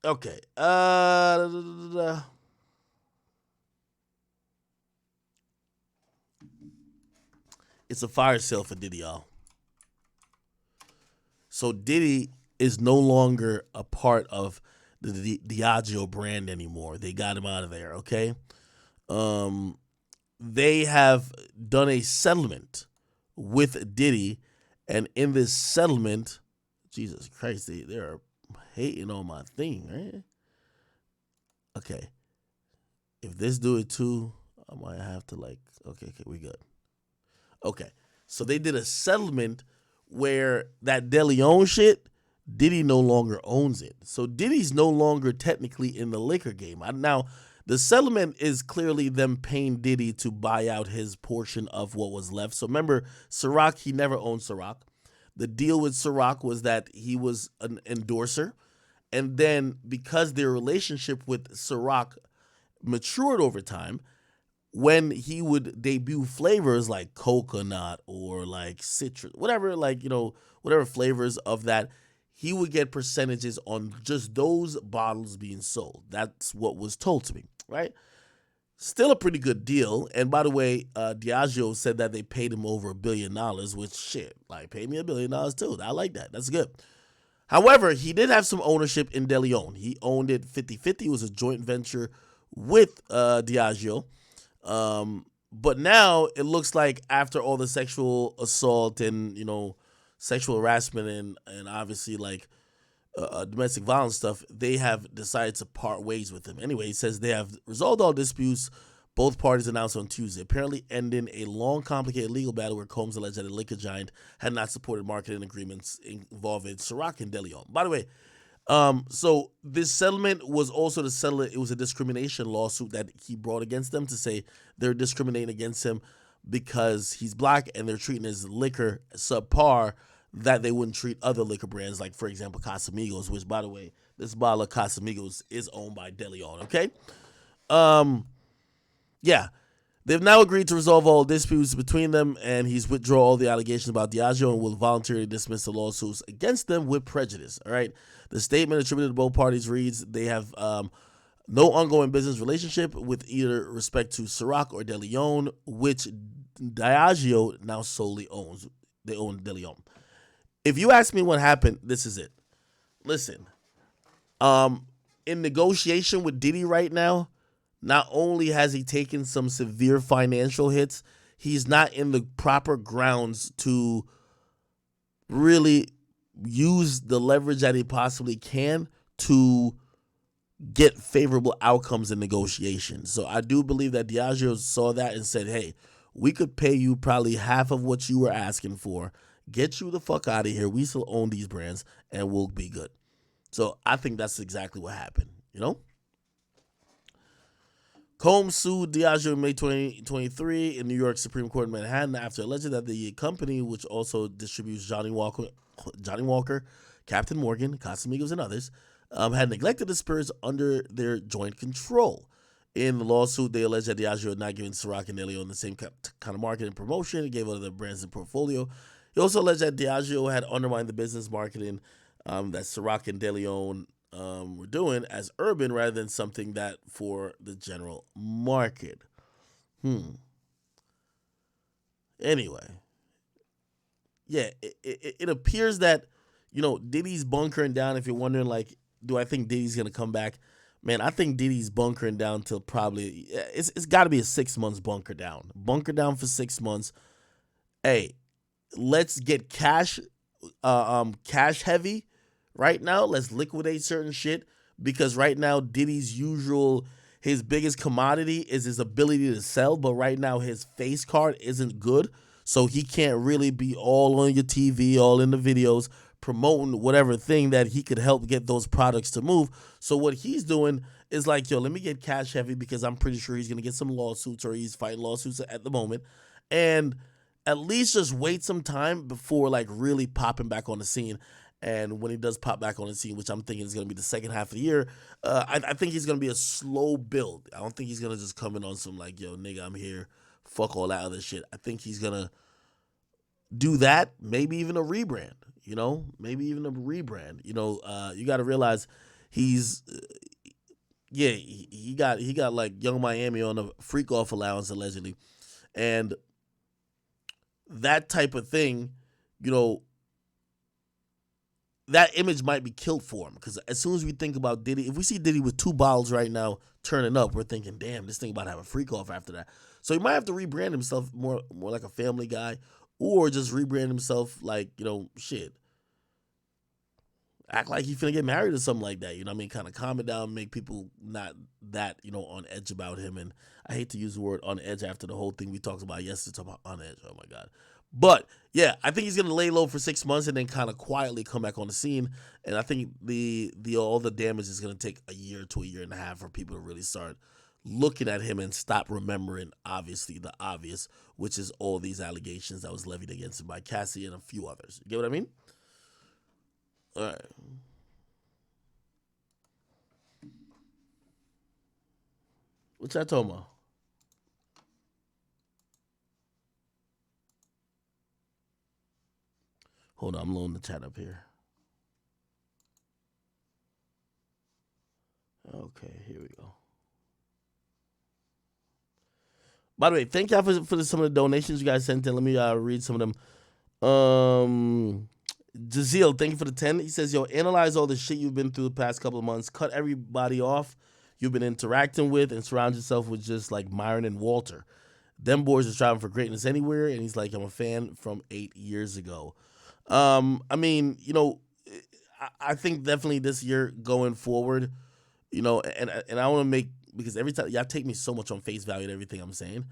Okay. It's a fire sale for Diddy, y'all. So Diddy is no longer a part of the Diageo brand anymore. They got him out of there. Okay. Um, they have done a settlement with Diddy, and in this settlement, Jesus Christ, they are hating on my thing, right? Okay, if this do it too, I might have to like. Okay, we good. Okay, so they did a settlement where that De Leon shit, Diddy no longer owns it. So Diddy's no longer technically in the liquor game. Now, the settlement is clearly them paying Diddy to buy out his portion of what was left. So remember, Ciroc, he never owned Ciroc. The deal with Ciroc was that he was an endorser. And then because their relationship with Ciroc matured over time, when he would debut flavors like coconut or like citrus, whatever, like, whatever flavors of that, he would get percentages on just those bottles being sold. That's what was told to me, right? Still a pretty good deal. And by the way, Diageo said that they paid him over $1 billion, which shit, like pay me $1 billion too. I like that. That's good. However, he did have some ownership in De Leon. He owned it 50-50. It was a joint venture with Diageo. But now it looks like after all the sexual assault and sexual harassment and obviously like domestic violence stuff, they have decided to part ways with him. Anyway, he says they have resolved all disputes. Both parties announced on Tuesday, apparently ending a long, complicated legal battle where Combs alleged that the liquor giant had not supported marketing agreements involving Ciroc and De Leon. By the way, so this settlement was also to settle it. It was a discrimination lawsuit that he brought against them to say they're discriminating against him because he's black and they're treating his liquor subpar that they wouldn't treat other liquor brands, like for example Casamigos, which by the way, this bottle of Casamigos is owned by De Leon. Okay, yeah. They've now agreed to resolve all disputes between them, and he's withdraw all the allegations about Diageo and will voluntarily dismiss the lawsuits against them with prejudice. All right. The statement attributed to both parties reads they have no ongoing business relationship with either respect to Ciroc or De Leon, which Diageo now solely owns. They own De Leon. If you ask me what happened, this is it. Listen, in negotiation with Diddy right now, not only has he taken some severe financial hits, he's not in the proper grounds to really use the leverage that he possibly can to get favorable outcomes in negotiations. So I do believe that Diageo saw that and said, hey, we could pay you probably half of what you were asking for, get you the fuck out of here. We still own these brands and we'll be good. So I think that's exactly what happened, Combs sued Diageo in May 2023 in New York Supreme Court in Manhattan after alleging that the company, which also distributes Johnny Walker, Captain Morgan, Casamigos, and others, had neglected the spirits under their joint control. In the lawsuit, they alleged that Diageo had not given Ciroc and De Leon the same kind of marketing and promotion it gave other brands in portfolio. He also alleged that Diageo had undermined the business marketing that Ciroc and De Leon were doing as urban rather than something that for the general market. Anyway, yeah, it appears that Diddy's bunkering down. If you're wondering, like, do I think Diddy's gonna come back? Man, I think Diddy's bunkering down till probably it's got to be a 6 months bunker down. Bunker down for 6 months. Hey, let's get cash heavy right now. Let's liquidate certain shit because right now his biggest commodity is his ability to sell, but right now his face card isn't good, so he can't really be all on your TV, all in the videos promoting whatever thing that he could help get those products to move. So what he's doing is like, yo, let me get cash heavy because I'm pretty sure he's gonna get some lawsuits or he's fighting lawsuits at the moment, and at least just wait some time before like really popping back on the scene. And when he does pop back on the scene, which I'm thinking is going to be the second half of the year, I think he's going to be a slow build. I don't think he's going to just come in on some like, yo, nigga, I'm here. Fuck all that other shit. I think he's going to do that. Maybe even a rebrand, Maybe even a rebrand. You got to realize He's yeah, he got like Young Miami on a freak off allowance allegedly, and that type of thing, you know, that image might be killed for him because as soon as we think about Diddy, if we see Diddy with two bottles right now turning up, we're thinking, damn, this thing about to have a freak off after that. So he might have to rebrand himself more like a family guy, or just rebrand himself like, shit, act like he finna get married or something like that. You know what I mean? Kind of calm it down, make people not that, on edge about him. And I hate to use the word on edge after the whole thing we talked about yesterday, talking about on edge. Oh my God. But yeah, I think he's gonna lay low for 6 months and then kind of quietly come back on the scene. And I think the all the damage is gonna take a year to a year and a half for people to really start looking at him and stop remembering obviously the obvious, which is all these allegations that was levied against him by Cassie and a few others. You get what I mean? All right. What y'all talking about? Hold on, I'm loading the chat up here. Okay, here we go. By the way, thank y'all for some of the donations you guys sent in. Let me read some of them. Jazeel, thank you for the 10. He says, yo, analyze all the shit you've been through the past couple of months. Cut everybody off you've been interacting with and surround yourself with just like Myron and Walter. Them boys are striving for greatness anywhere. And he's like, I'm a fan from 8 years ago. I mean, I think definitely this year going forward, and I want to make, because every time y'all take me so much on face value and everything I'm saying,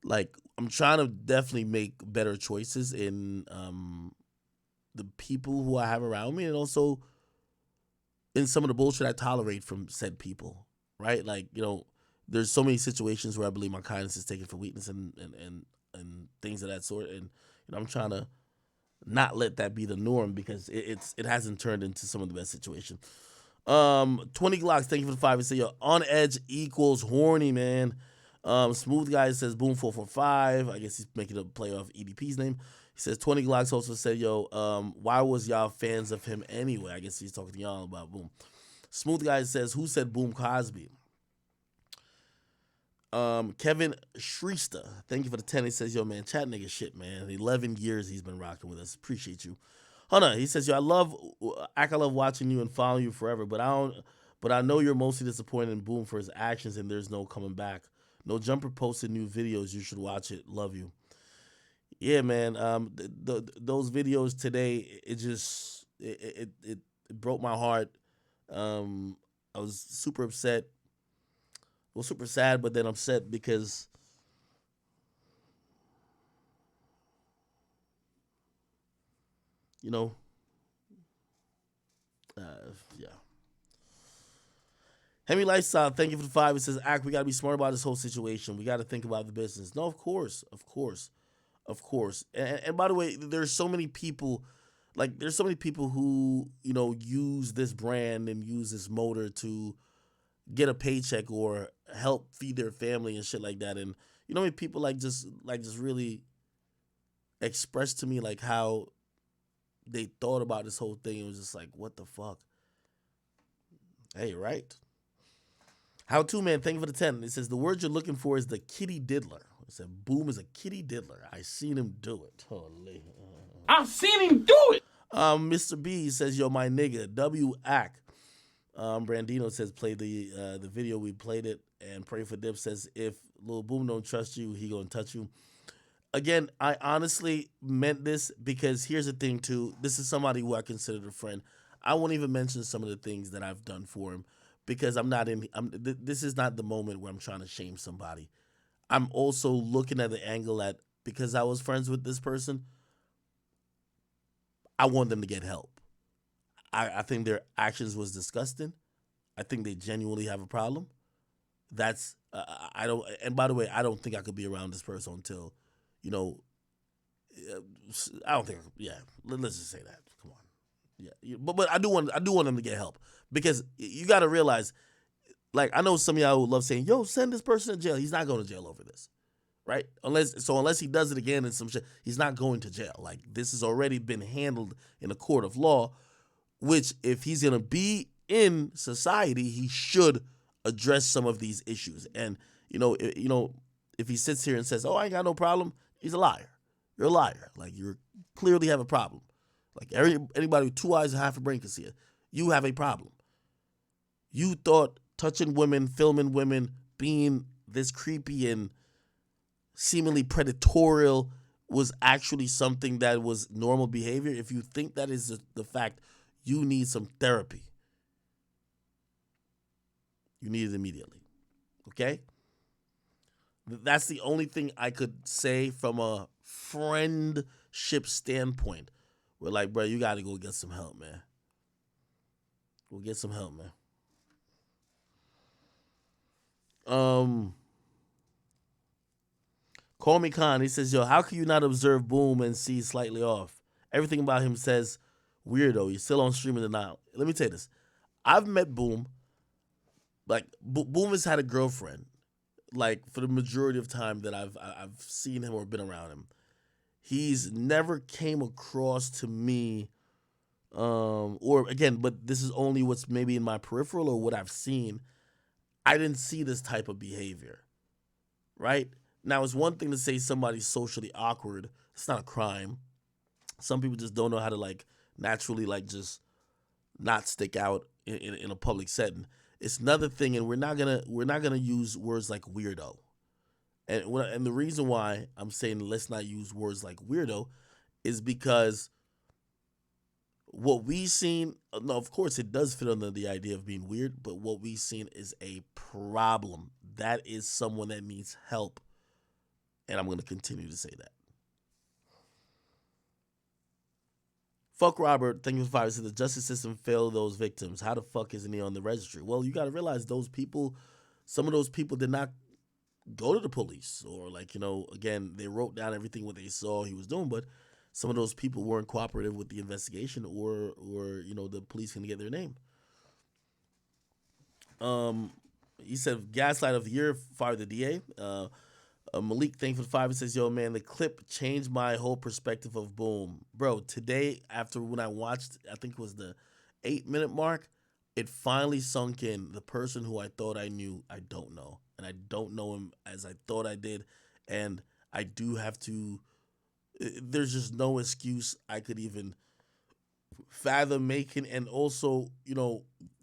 like I'm trying to definitely make better choices in the people who I have around me, and also in some of the bullshit I tolerate from said people, right? Like, there's so many situations where I believe my kindness is taken for weakness and things of that sort, and I'm trying to not let that be the norm because it hasn't turned into some of the best situations. 20 Glocks, thank you for the 5. He said, yo, on edge equals horny, man. Smooth Guy says, boom, 445. I guess he's making a play off EDP's name. He says, 20 Glocks also said, yo, why was y'all fans of him anyway? I guess he's talking to y'all about Boom. Smooth Guy says, who said Boom Cosby? Kevin Shrista, thank you for the 10. He says, yo, man, chat nigga shit, man. 11 years he's been rocking with us. Appreciate you. Hold on. He says, yo, I love watching you and following you forever, but I know you're mostly disappointed in Boom for his actions and there's no coming back. No Jumper posted new videos. You should watch it. Love you. Yeah, man. Those videos today, it broke my heart. I was super upset. Well, super sad, but then upset because uh, yeah. Hemi Lifestyle, thank you for the 5. It says, Act, we got to be smart about this whole situation. We got to think about the business. No, of course. And by the way, there's so many people, who, use this brand and use this motor to get a paycheck or help feed their family and shit like that. And, people just really express to me like how they thought about this whole thing. It was just like, what the fuck? Hey, right. How to, man, thank you for the 10. It says, the word you're looking for is the kitty diddler. It said, Boom is a kitty diddler. I seen him do it. Holy. I've seen him do it. Mr. B says, yo, my nigga, W-Ack. Brandino says, play the video. We played it. And Pray for Dip says, if Lil Boom don't trust you, he gonna touch you. Again, I honestly meant this because here's the thing, too. This is somebody who I considered a friend. I won't even mention some of the things that I've done for him because this is not the moment where I'm trying to shame somebody. I'm also looking at the angle that because I was friends with this person, I want them to get help. I think their actions was disgusting. I think they genuinely have a problem. That's I don't. And by the way, I don't think I could be around this person until, I don't think. Yeah, let's just say that. Come on. Yeah, but I do want them to get help because you got to realize, like, I know some of y'all would love saying, "Yo, send this person to jail." He's not going to jail over this, right? Unless he does it again and some shit, he's not going to jail. Like, this has already been handled in a court of law. Which, if he's gonna be in society, he should address some of these issues. And if he sits here and says, "Oh, I ain't got no problem," he's a liar. You're a liar. Like, you clearly have a problem. Like, anybody with two eyes and half a brain can see it. You have a problem. You thought touching women, filming women, being this creepy and seemingly predatorial was actually something that was normal behavior. If you think that is the fact, you need some therapy. You need it immediately. Okay? That's the only thing I could say from a friendship standpoint. We're like, bro, you got to go get some help, man. Go get some help, man. Call me Khan. He says, yo, how can you not observe Boom and see slightly off? Everything about him says weirdo. He's still on streaming denial. Let me tell you this. I've met Boom. Like, Boom has had a girlfriend. Like, for the majority of time that I've seen him or been around him. He's never came across to me, or again, but this is only what's maybe in my peripheral or what I've seen. I didn't see this type of behavior, right? Now, it's one thing to say somebody's socially awkward. It's not a crime. Some people just don't know how to, like, naturally, like, just not stick out in a public setting. It's another thing, and we're not gonna use words like weirdo. And the reason why I'm saying let's not use words like weirdo is because what we seen, no, of course it does fit under the idea of being weird, but what we seen is a problem. That is someone that needs help. And I'm going to continue to say that. Fuck Robert, thank you for 5. Said the justice system failed those victims. How the fuck isn't he on the registry? Well, you got to realize those people, some of those people did not go to the police, or, like, again, they wrote down everything what they saw he was doing, but some of those people weren't cooperative with the investigation, or the police can get their name. He said gaslight of the year, fired the DA. Malik, thank you for the 5. It says, yo, man, the clip changed my whole perspective of Boom. Bro, today, after when I watched, I think it was the 8-minute mark, it finally sunk in. The person who I thought I knew, I don't know. And I don't know him as I thought I did. And I do have to, there's just no excuse I could even fathom making. And also,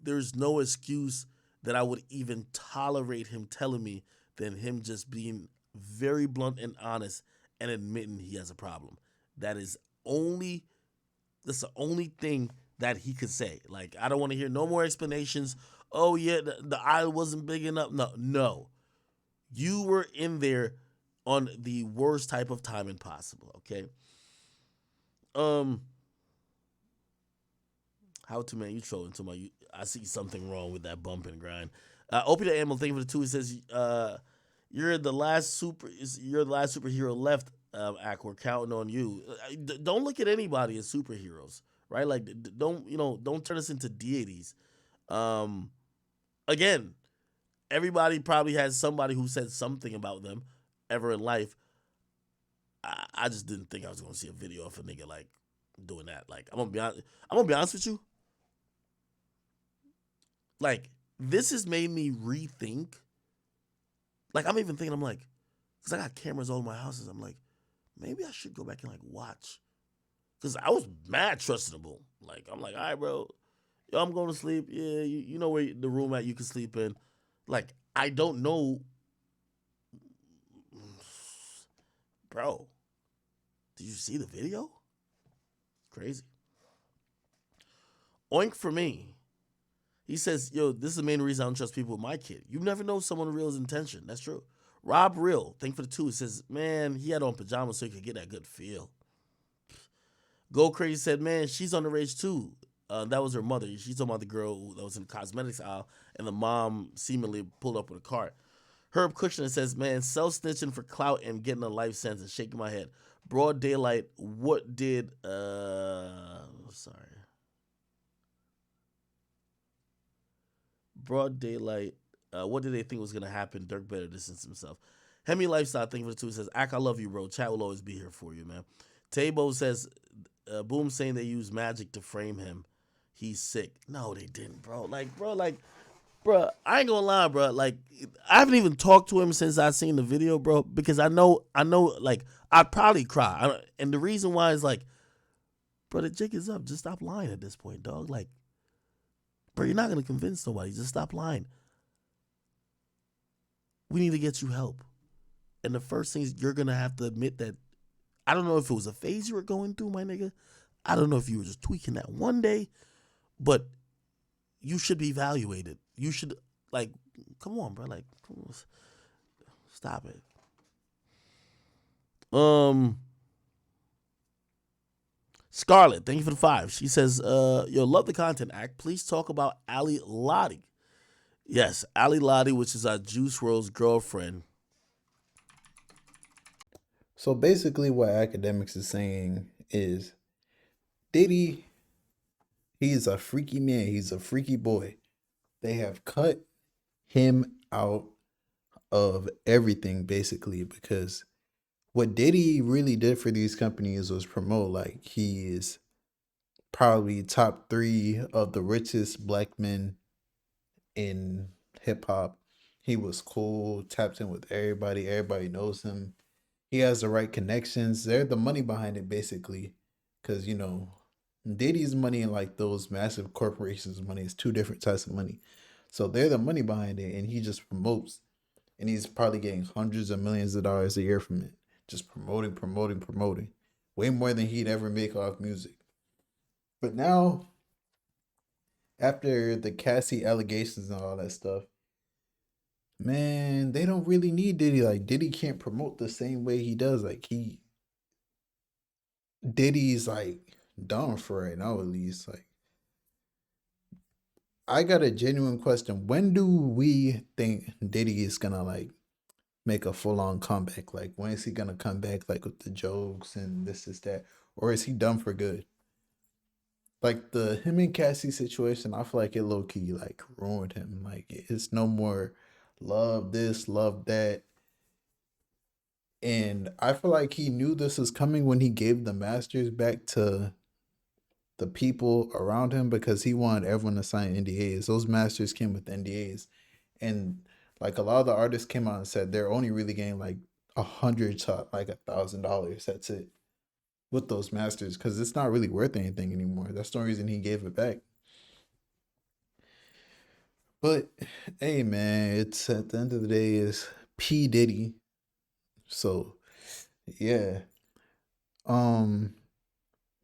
there's no excuse that I would even tolerate him telling me than him just being very blunt and honest and admitting he has a problem. That's the only thing that he could say. Like, I don't want to hear no more explanations. Oh yeah, the eye wasn't big enough. No. You were in there on the worst type of timing possible, okay? How to, man, you trolling to my, I see something wrong with that bump and grind. Opie the Animal, thank you for the 2. He says, you're the last superhero left, Ack. We're counting on you. Don't look at anybody as superheroes, right? Like, don't turn us into deities. Again, everybody probably has somebody who said something about them ever in life. I just didn't think I was gonna see a video of a nigga like doing that. Like, I'm gonna be honest with you. Like, this has made me rethink. Like, I'm even thinking, I'm like, because I got cameras all in my houses. I'm like, maybe I should go back and, like, watch. Because I was mad trustable. Like, I'm like, all right, bro. Yo, I'm going to sleep. Yeah, you know where the room at you can sleep in. Like, I don't know. Bro, did you see the video? Crazy. Oink for me. He says, yo, this is the main reason I don't trust people with my kid. You never know someone real's intention. That's true. Rob Real, thank you for the 2. He says, man, he had on pajamas so he could get that good feel. Go Crazy said, man, she's underage too. That was her mother. She's talking about the girl that was in the cosmetics aisle, and the mom seemingly pulled up with a cart. Herb Kushner says, man, self-snitching for clout and getting a life sentence. Shaking my head. Broad daylight, what did, Broad daylight, what did they think was going to happen? Dirk better distance himself. Hemi Lifestyle, thank you for the 2. Says, Ack, I love you, bro. Chat will always be here for you, man. Tabo says, Boom saying they use magic to frame him. he's sick. No, they didn't, bro. Bro, I ain't gonna lie, bro. Like, I haven't even talked to him since I seen the video, bro, because I know, like, I'd probably cry. And the reason why is like, bro, the jig is up. Just stop lying at this point, dog. Like, bro, you're not gonna convince nobody. Just stop lying. We need to get you help. And the first thing is you're gonna have to admit that I don't know if it was a phase you were going through, my nigga. I don't know if you were just tweaking that one day, but you should be evaluated. You should, like, come on, bro. Like, stop it. Scarlett, thank you for the 5. She says, yo, love the content act. Please talk about Ali Lottie. Yes, Ali Lottie, which is our Juice WRLD's girlfriend. So basically, what Akademiks is saying is Diddy, he's a freaky man. He's a freaky boy. They have cut him out of everything basically because what Diddy really did for these companies was promote. Like, he is probably top 3 of the richest black men in hip hop. He was cool, tapped in with everybody. Everybody knows him. He has the right connections. They're the money behind it, basically. Because, Diddy's money and like those massive corporations' money is two different types of money. So they're the money behind it, and he just promotes. And he's probably getting hundreds of millions of dollars a year from it. Just promoting. Way more than he'd ever make off music. But now, after the Cassie allegations and all that stuff, man, they don't really need Diddy. Like, Diddy can't promote the same way he does. Like, Diddy's like done for right now, at least. Like, I got a genuine question. When do we think Diddy is gonna like make a full on comeback? Like, when is he gonna come back like with the jokes and this is that? Or is he done for good? Like, the him and Cassie situation, I feel like it low key like ruined him. Like, it's no more love this, love that. And I feel like he knew this was coming when he gave the masters back to the people around him because he wanted everyone to sign NDAs. Those masters came with NDAs. And like, a lot of the artists came out and said they're only really getting like 100 to like $1,000. That's it with those masters because it's not really worth anything anymore. That's the reason he gave it back. But hey, man, it's at the end of the day is P Diddy. So yeah. Um,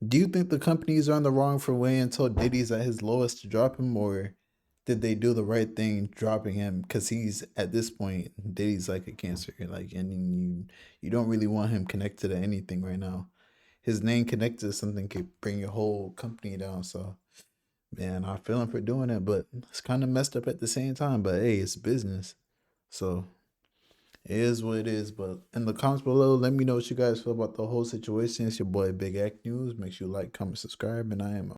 do you think the companies are on the wrong for waiting until Diddy's at his lowest to drop him, or did they do the right thing dropping him? Because he's at this point, Diddy's like a cancer, like, and you don't really want him connected to anything right now. His name connected to something could bring your whole company down. So, man, I feel him for doing it, but it's kind of messed up at the same time. But hey, it's business, so it is what it is. But in the comments below, let me know what you guys feel about the whole situation. It's your boy Big Act News. Make sure you like, comment, subscribe, and I am